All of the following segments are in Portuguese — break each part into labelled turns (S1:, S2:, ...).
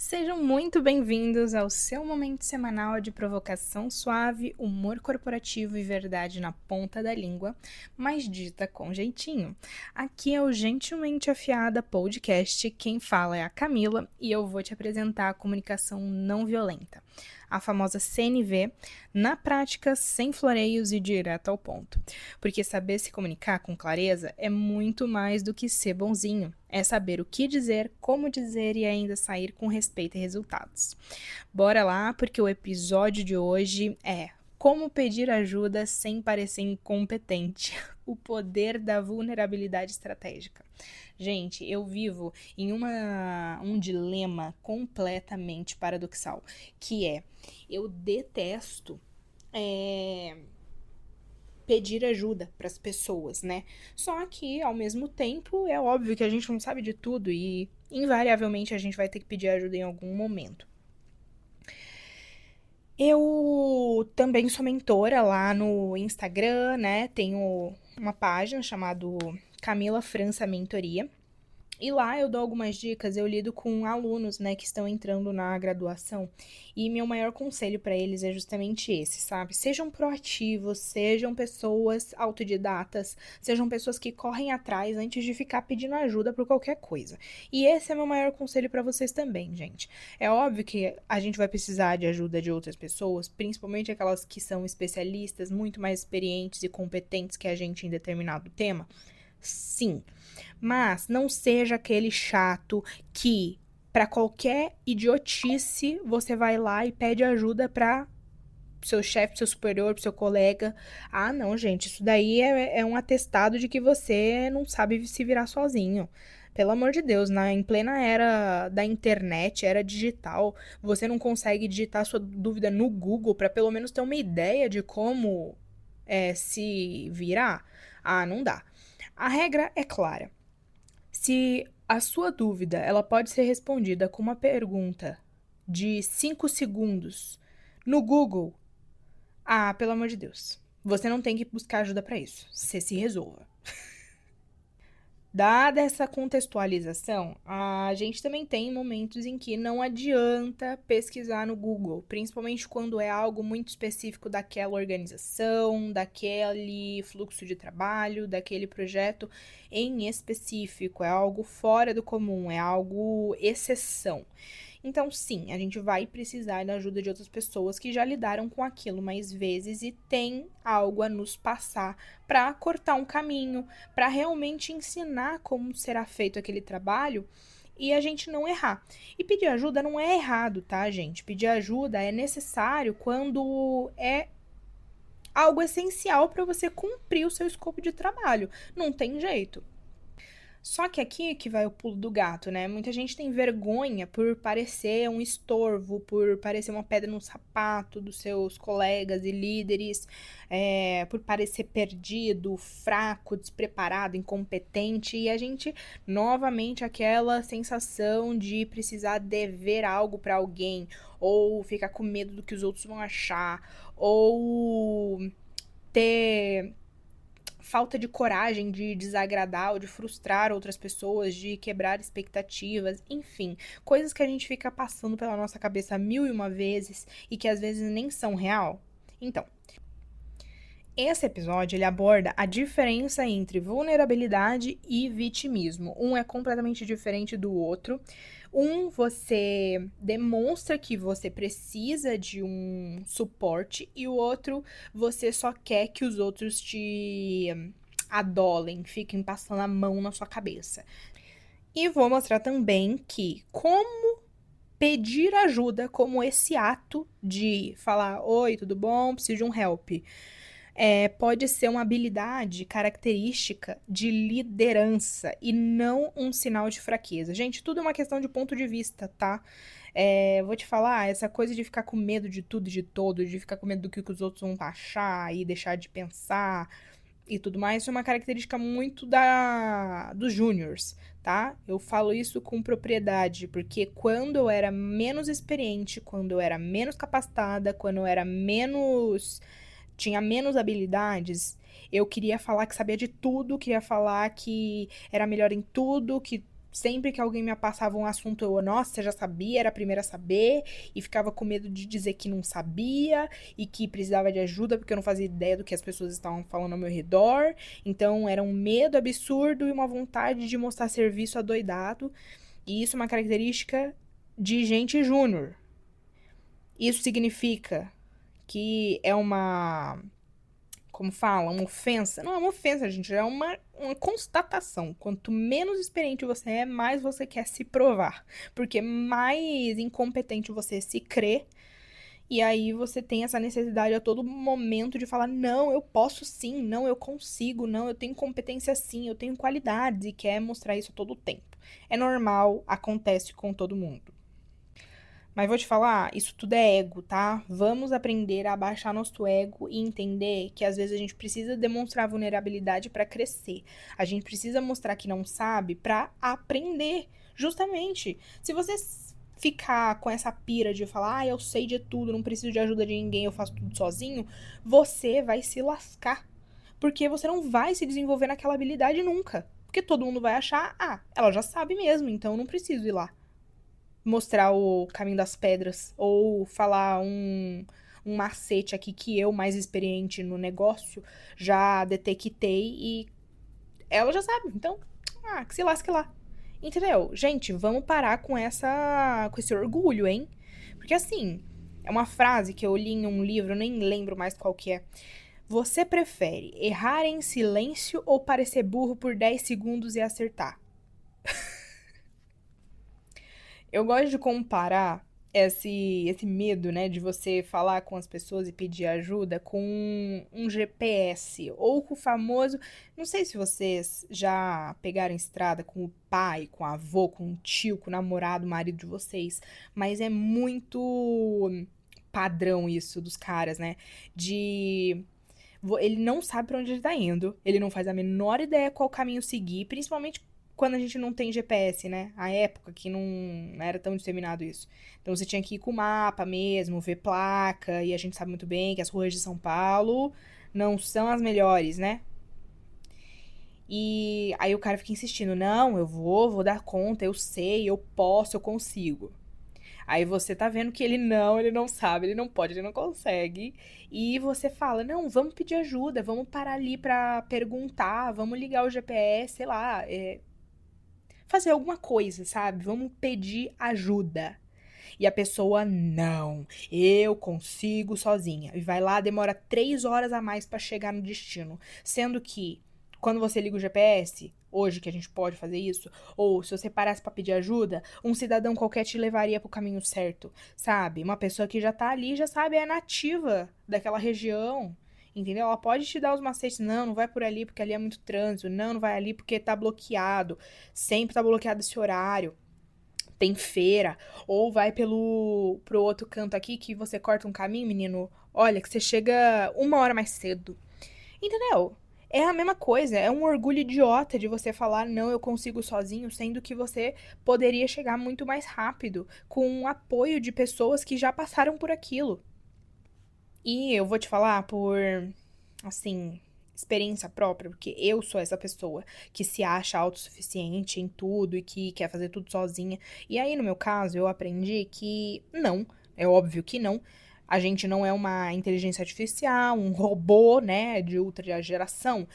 S1: Sejam muito bem-vindos ao seu momento semanal de provocação suave, humor corporativo e verdade na ponta da língua, mas dita com jeitinho. Aqui é o Gentilmente Afiada Podcast, quem fala é a Camila e eu vou te apresentar a comunicação não violenta, a famosa CNV, na prática sem floreios e direto ao ponto. Porque saber se comunicar com clareza é muito mais do que ser bonzinho. É saber o que dizer, como dizer e ainda sair com respeito e resultados. Bora lá, porque o episódio de hoje é como pedir ajuda sem parecer incompetente. O poder da vulnerabilidade estratégica. Gente, eu vivo em um dilema completamente paradoxal, que é, eu detesto pedir ajuda para as pessoas, né? Só que, ao mesmo tempo, é óbvio que a gente não sabe de tudo e, invariavelmente, a gente vai ter que pedir ajuda em algum momento. Eu também sou mentora lá no Instagram, né? Tenho uma página chamada Camila França Mentoria. E lá eu dou algumas dicas, eu lido com alunos, né, que estão entrando na graduação, e meu maior conselho para eles é justamente esse, sabe? Sejam proativos, sejam pessoas autodidatas, sejam pessoas que correm atrás antes de ficar pedindo ajuda por qualquer coisa. E esse é meu maior conselho para vocês também, gente. É óbvio que a gente vai precisar de ajuda de outras pessoas, principalmente aquelas que são especialistas, muito mais experientes e competentes que a gente em determinado tema. Sim, mas não seja aquele chato que, para qualquer idiotice, você vai lá e pede ajuda para seu chefe, seu superior, pro seu colega. Ah, não, gente, isso daí é um atestado de que você não sabe se virar sozinho. Pelo amor de Deus, em plena era da internet, era digital, você não consegue digitar sua dúvida no Google para pelo menos ter uma ideia de como se virar? Ah, não dá. A regra é clara. Se a sua dúvida ela pode ser respondida com uma pergunta de 5 segundos no Google, ah, pelo amor de Deus, você não tem que buscar ajuda para isso. Você se resolva. Dada essa contextualização, a gente também tem momentos em que não adianta pesquisar no Google, principalmente quando é algo muito específico daquela organização, daquele fluxo de trabalho, daquele projeto em específico. É algo fora do comum, é algo exceção. Então, sim, a gente vai precisar da ajuda de outras pessoas que já lidaram com aquilo mais vezes e tem algo a nos passar para cortar um caminho, para realmente ensinar como será feito aquele trabalho e a gente não errar. E pedir ajuda não é errado, tá, gente? Pedir ajuda é necessário quando é algo essencial para você cumprir o seu escopo de trabalho. Não tem jeito. Só que aqui que vai o pulo do gato, né? Muita gente tem vergonha por parecer um estorvo, por parecer uma pedra no sapato dos seus colegas e líderes, por parecer perdido, fraco, despreparado, incompetente, e a gente, novamente, aquela sensação de precisar dever algo para alguém, ou ficar com medo do que os outros vão achar, ou ter falta de coragem de desagradar ou de frustrar outras pessoas, de quebrar expectativas, enfim, coisas que a gente fica passando pela nossa cabeça 1001 vezes e que às vezes nem são real. Então, esse episódio ele aborda a diferença entre vulnerabilidade e vitimismo. Um é completamente diferente do outro. Um, você demonstra que você precisa de um suporte, e o outro, você só quer que os outros te adolem, fiquem passando a mão na sua cabeça. E vou mostrar também que como pedir ajuda, como esse ato de falar: oi, tudo bom? Preciso de um help. Pode ser uma habilidade característica de liderança e não um sinal de fraqueza. Gente, tudo é uma questão de ponto de vista, tá? Vou te falar, essa coisa de ficar com medo de tudo e de todo, de ficar com medo do que os outros vão achar e deixar de pensar e tudo mais, isso é uma característica muito dos júniors, tá? Eu falo isso com propriedade, porque quando eu era menos experiente, quando eu era menos capacitada, quando eu era tinha menos habilidades, eu queria falar que sabia de tudo, queria falar que era melhor em tudo, que Sempre que alguém me passava um assunto, eu, nossa, já sabia, era a primeira a saber, e ficava com medo de dizer que não sabia e que precisava de ajuda porque eu não fazia ideia do que as pessoas estavam falando ao meu redor. Então era um medo absurdo e uma vontade de mostrar serviço adoidado. E isso é uma característica de gente júnior. Isso significa que é uma, como fala, uma ofensa. Não é uma ofensa, gente, é uma constatação. Quanto menos experiente você é, mais você quer se provar. Porque mais incompetente você se crê. E aí você tem essa necessidade a todo momento de falar: não, eu posso sim, não, eu consigo, não, eu tenho competência sim, eu tenho qualidades, e quer mostrar isso a todo tempo. É normal, acontece com todo mundo. Mas vou te falar, isso tudo é ego, tá? Vamos aprender a abaixar nosso ego e entender que às vezes a gente precisa demonstrar vulnerabilidade para crescer. A gente precisa mostrar que não sabe para aprender. Justamente. Se você ficar com essa pira de falar, eu sei de tudo, não preciso de ajuda de ninguém, eu faço tudo sozinho, você vai se lascar. Porque você não vai se desenvolver naquela habilidade nunca. Porque todo mundo vai achar, ela já sabe mesmo, então eu não preciso ir lá mostrar o caminho das pedras ou falar um macete aqui que eu, mais experiente no negócio, já detectei e ela já sabe. Então, que se lasque lá. Entendeu? Gente, vamos parar com esse orgulho, hein? Porque assim, é uma frase que eu li em um livro, eu nem lembro mais qual que é. Você prefere errar em silêncio ou parecer burro por 10 segundos e acertar? Eu gosto de comparar esse medo, né, de você falar com as pessoas e pedir ajuda com um GPS ou com o famoso. Não sei se vocês já pegaram estrada com o pai, com o avô, com o tio, com o namorado, o marido de vocês, mas é muito padrão isso dos caras, né? De ele não sabe pra onde ele tá indo, ele não faz a menor ideia qual caminho seguir, principalmente quando a gente não tem GPS, né? A época que não era tão disseminado isso. Então você tinha que ir com o mapa mesmo, ver placa, e a gente sabe muito bem que as ruas de São Paulo não são as melhores, né? E aí o cara fica insistindo: não, eu vou dar conta, eu sei, eu posso, eu consigo. Aí você tá vendo que ele não sabe, ele não pode, ele não consegue. E você fala: não, vamos pedir ajuda, vamos parar ali pra perguntar, vamos ligar o GPS, sei lá, fazer alguma coisa, sabe? Vamos pedir ajuda. E a pessoa, não, eu consigo sozinha. E vai lá, demora 3 horas a mais pra chegar no destino. Sendo que, quando você liga o GPS, hoje que a gente pode fazer isso, ou se você parasse pra pedir ajuda, um cidadão qualquer te levaria pro caminho certo, sabe? Uma pessoa que já tá ali, já sabe, é nativa daquela região. Entendeu? Ela pode te dar os macetes, não, não vai por ali porque ali é muito trânsito, não, não vai ali porque tá bloqueado, sempre tá bloqueado esse horário, tem feira, ou vai pro outro canto aqui que você corta um caminho, menino, olha, que você chega 1 hora mais cedo. Entendeu? É a mesma coisa, é um orgulho idiota de você falar, não, eu consigo sozinho, sendo que você poderia chegar muito mais rápido, com o apoio de pessoas que já passaram por aquilo. E eu vou te falar por, assim, experiência própria, porque eu sou essa pessoa que se acha autossuficiente em tudo e que quer fazer tudo sozinha. E aí, no meu caso, eu aprendi que não, é óbvio que não. A gente não é uma inteligência artificial, um robô, né, de ultra geração,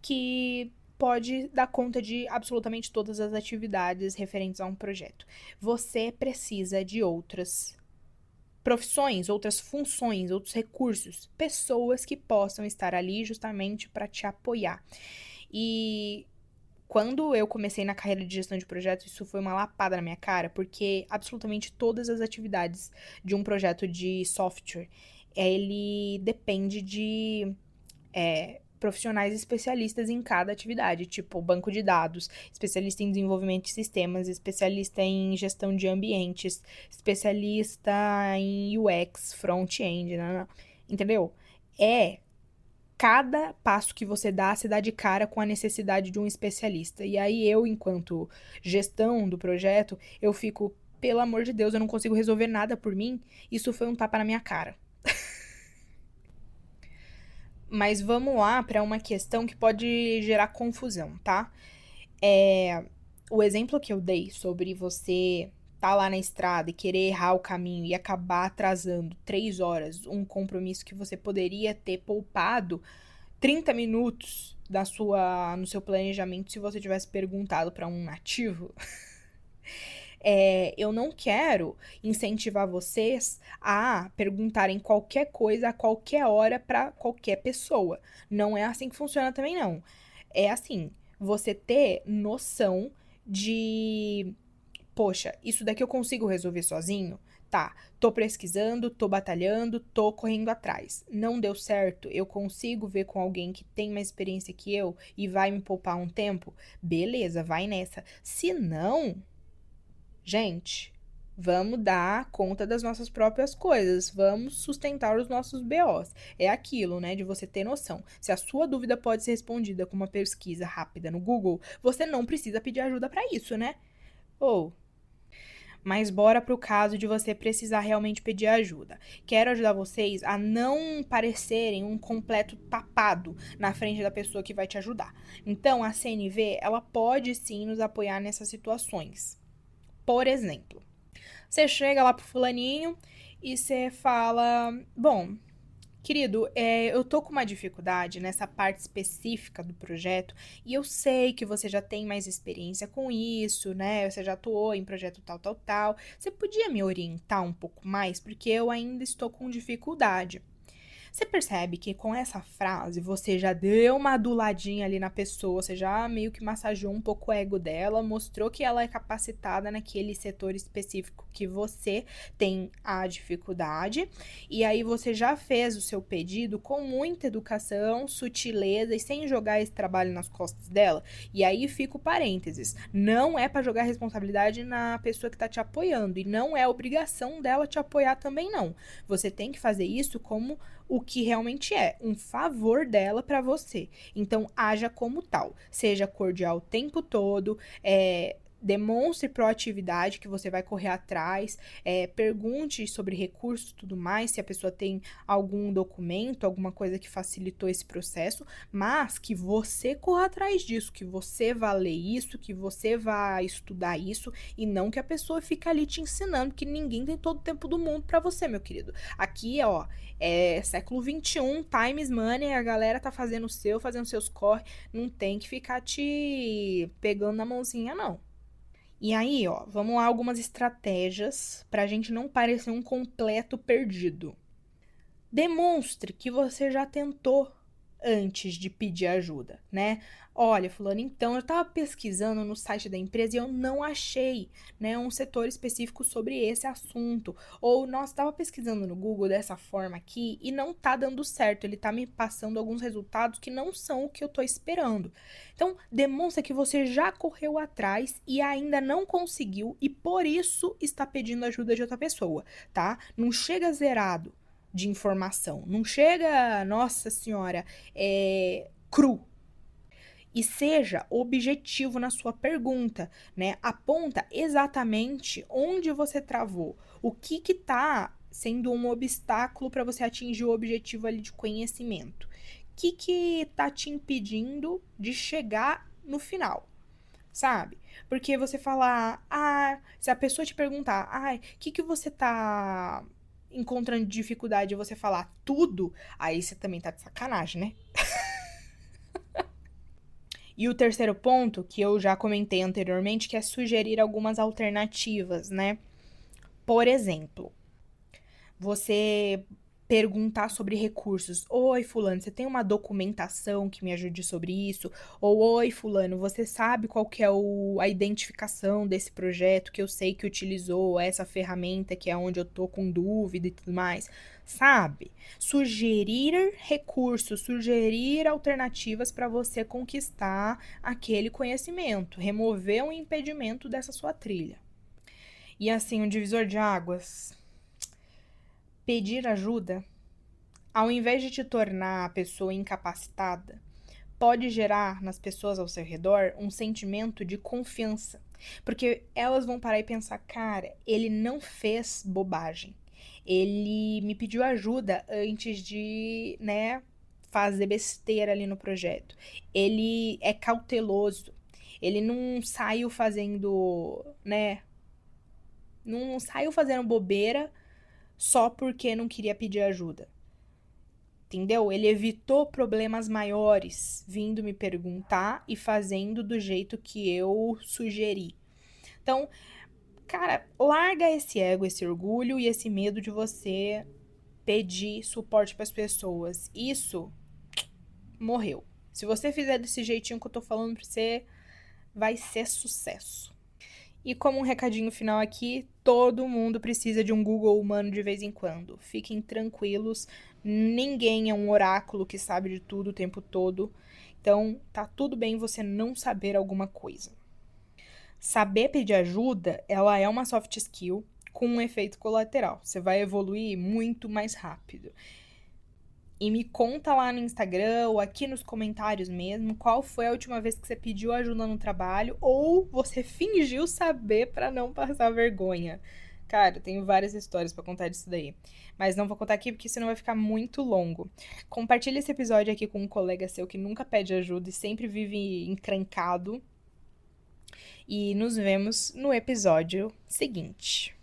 S1: que pode dar conta de absolutamente todas as atividades referentes a um projeto. Você precisa de outras profissões, outras funções, outros recursos, pessoas que possam estar ali justamente para te apoiar. E quando eu comecei na carreira de gestão de projetos, isso foi uma lapada na minha cara, porque absolutamente todas as atividades de um projeto de software, ele depende de profissionais especialistas em cada atividade, tipo banco de dados, especialista em desenvolvimento de sistemas, especialista em gestão de ambientes, especialista em UX, front-end, entendeu? É cada passo que você dá, se dá de cara com a necessidade de um especialista. E aí eu, enquanto gestão do projeto, eu fico, pelo amor de Deus, eu não consigo resolver nada por mim. Isso foi um tapa na minha cara. Mas vamos lá para uma questão que pode gerar confusão, tá? o exemplo que eu dei sobre você tá lá na estrada e querer errar o caminho e acabar atrasando 3 horas um compromisso que você poderia ter poupado 30 minutos no seu planejamento se você tivesse perguntado para um nativo. Eu não quero incentivar vocês a perguntarem qualquer coisa a qualquer hora para qualquer pessoa. Não é assim que funciona também, não. É assim, você ter noção de, poxa, isso daqui eu consigo resolver sozinho? Tá, tô pesquisando, tô batalhando, tô correndo atrás. Não deu certo, eu consigo ver com alguém que tem mais experiência que eu e vai me poupar um tempo? Beleza, vai nessa. Se não, gente, vamos dar conta das nossas próprias coisas, vamos sustentar os nossos BOs. É aquilo, né, de você ter noção. Se a sua dúvida pode ser respondida com uma pesquisa rápida no Google, você não precisa pedir ajuda para isso, né? Ou, mas bora pro caso de você precisar realmente pedir ajuda. Quero ajudar vocês a não parecerem um completo tapado na frente da pessoa que vai te ajudar. Então, a CNV, ela pode sim nos apoiar nessas situações. Por exemplo, você chega lá pro fulaninho e você fala: bom, querido, eu tô com uma dificuldade nessa parte específica do projeto e eu sei que você já tem mais experiência com isso, né? Você já atuou em projeto tal, tal, tal. Você podia me orientar um pouco mais? Porque eu ainda estou com dificuldade. Você percebe que com essa frase você já deu uma aduladinha ali na pessoa, você já meio que massageou um pouco o ego dela, mostrou que ela é capacitada naquele setor específico que você tem a dificuldade, e aí você já fez o seu pedido com muita educação, sutileza e sem jogar esse trabalho nas costas dela. E aí fica o parênteses: não é para jogar responsabilidade na pessoa que tá te apoiando, e não é obrigação dela te apoiar também, não. Você tem que fazer isso como o que realmente é um favor dela para você. Então, haja como tal. Seja cordial o tempo todo, demonstre proatividade que você vai correr atrás, pergunte sobre recursos e tudo mais, se a pessoa tem algum documento, alguma coisa que facilitou esse processo, mas que você corra atrás disso, que você vá ler isso, que você vá estudar isso, e não que a pessoa fique ali te ensinando, que ninguém tem todo o tempo do mundo para você, meu querido. Aqui, ó, é século XXI, time is money, a galera tá fazendo o seu, fazendo seus corre, não tem que ficar te pegando na mãozinha, não. E aí, ó, vamos lá algumas estratégias pra gente não parecer um completo perdido. Demonstre que você já tentou antes de pedir ajuda, né? Olha, fulano, então eu tava pesquisando no site da empresa e eu não achei, né, um setor específico sobre esse assunto. Ou, nossa, tava pesquisando no Google dessa forma aqui e não tá dando certo, ele tá me passando alguns resultados que não são o que eu tô esperando. Então, demonstra que você já correu atrás e ainda não conseguiu e por isso está pedindo ajuda de outra pessoa, tá? Não chega zerado de informação. Não chega, nossa senhora, cru. E seja objetivo na sua pergunta, né? Aponta exatamente onde você travou, o que que tá sendo um obstáculo para você atingir o objetivo ali de conhecimento. O que tá te impedindo de chegar no final, sabe? Porque você falar, se a pessoa te perguntar, o que você tá encontrando dificuldade e você falar tudo, aí você também tá de sacanagem, né? E o terceiro ponto, que eu já comentei anteriormente, que é sugerir algumas alternativas, né? Por exemplo, você perguntar sobre recursos. Oi, fulano, você tem uma documentação que me ajude sobre isso? Ou, oi, fulano, você sabe qual que é a identificação desse projeto que eu sei que utilizou essa ferramenta que é onde eu tô com dúvida e tudo mais? Sabe? Sugerir recursos, sugerir alternativas para você conquistar aquele conhecimento, remover um impedimento dessa sua trilha. E assim, um divisor de águas. Pedir ajuda, ao invés de te tornar a pessoa incapacitada, pode gerar nas pessoas ao seu redor um sentimento de confiança. Porque elas vão parar e pensar, cara, ele não fez bobagem. Ele me pediu ajuda antes de, né, fazer besteira ali no projeto. Ele é cauteloso. Ele não saiu fazendo, né? Não saiu fazendo bobeira só porque não queria pedir ajuda. Entendeu? Ele evitou problemas maiores vindo me perguntar e fazendo do jeito que eu sugeri. Então, cara, larga esse ego, esse orgulho e esse medo de você pedir suporte para as pessoas. Isso morreu. Se você fizer desse jeitinho que eu tô falando pra você, vai ser sucesso. E como um recadinho final aqui, todo mundo precisa de um Google humano de vez em quando. Fiquem tranquilos, ninguém é um oráculo que sabe de tudo o tempo todo. Então, tá tudo bem você não saber alguma coisa. Saber pedir ajuda, ela é uma soft skill com um efeito colateral. Você vai evoluir muito mais rápido. E me conta lá no Instagram ou aqui nos comentários mesmo qual foi a última vez que você pediu ajuda no trabalho ou você fingiu saber pra não passar vergonha. Cara, eu tenho várias histórias pra contar disso daí. Mas não vou contar aqui porque senão vai ficar muito longo. Compartilha esse episódio aqui com um colega seu que nunca pede ajuda e sempre vive encrencado. E nos vemos no episódio seguinte.